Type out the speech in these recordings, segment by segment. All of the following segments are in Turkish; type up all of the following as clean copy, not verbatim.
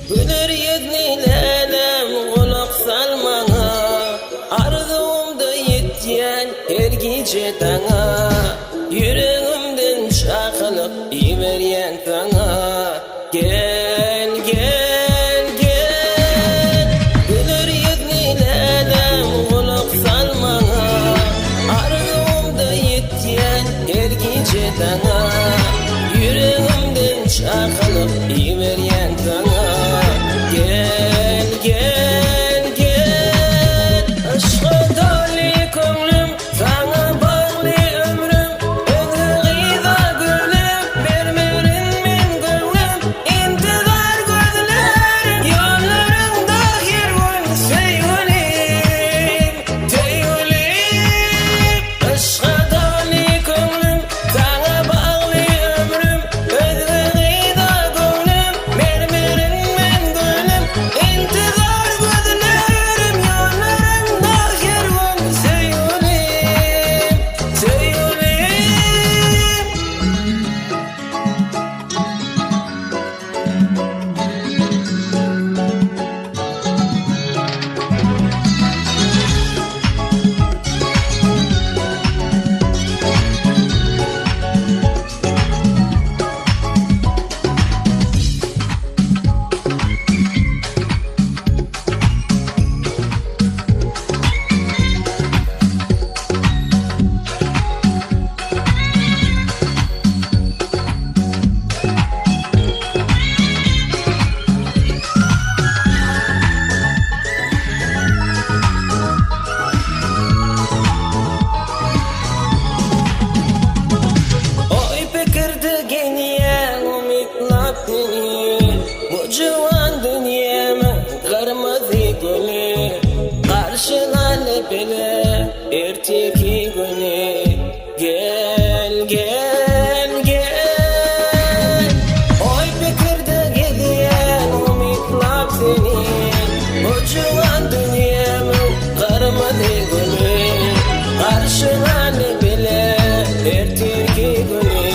Güler yednilenem kulak salmana, arzumda yetyen her gece dana. Yüreğimden şakılık iberyen sana. Gel gel gel. Güler yednilenem kulak salmana, arzumda yetyen her gece dana. Yüreğimden şakılık iberyen sana. Gel gel gel. Aşka dali kömrüm, sana bağlı ömrüm. Ödüğüda gülüm, vermerin min gülüm. İntizar gözlerim, yollarında hirun seyulim, seyulim. Aşka dali kömrüm, sana bağlı ömrüm. Ödüğüda gülüm, vermerin min gülüm. İntizar gözlerim, yollarında hirun seyulim, seyulim. Oy fikirdi geniye umitlap beni, bu civan dünyamı kırmızı gülü. Karşılarla bile erteki günü. Gel gel gel. Oy fikirdi geniye umitlap beni, bu civan dünyamı kırmızı gülü. Karşılarla bile erteki günü.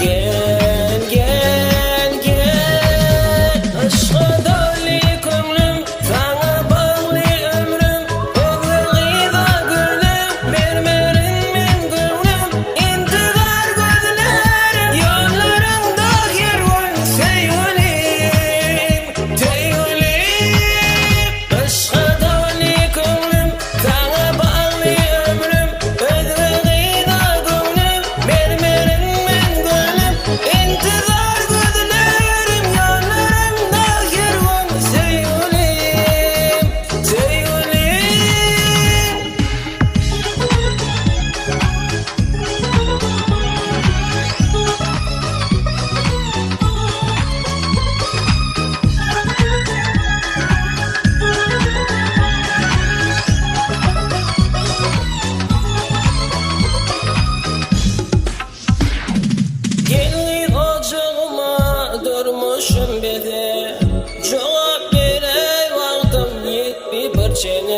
Gel gel gel. Aşka dali kömrüm, sana bağlı ömrüm. Ödüğüda gülüm, vermerin min gülüm. İntizar gözlerim, yollarında hirun seyulim, seyulim. Aşka dali kömrüm, sana bağlı ömrüm. Ödüğüda gülüm, vermerin min gülüm. İntizar gözlerim, yollarında hirun seyulim, seyulim. Gelin ocağıma durmuşum bede, cevap verey vaktim yetmi bir çene.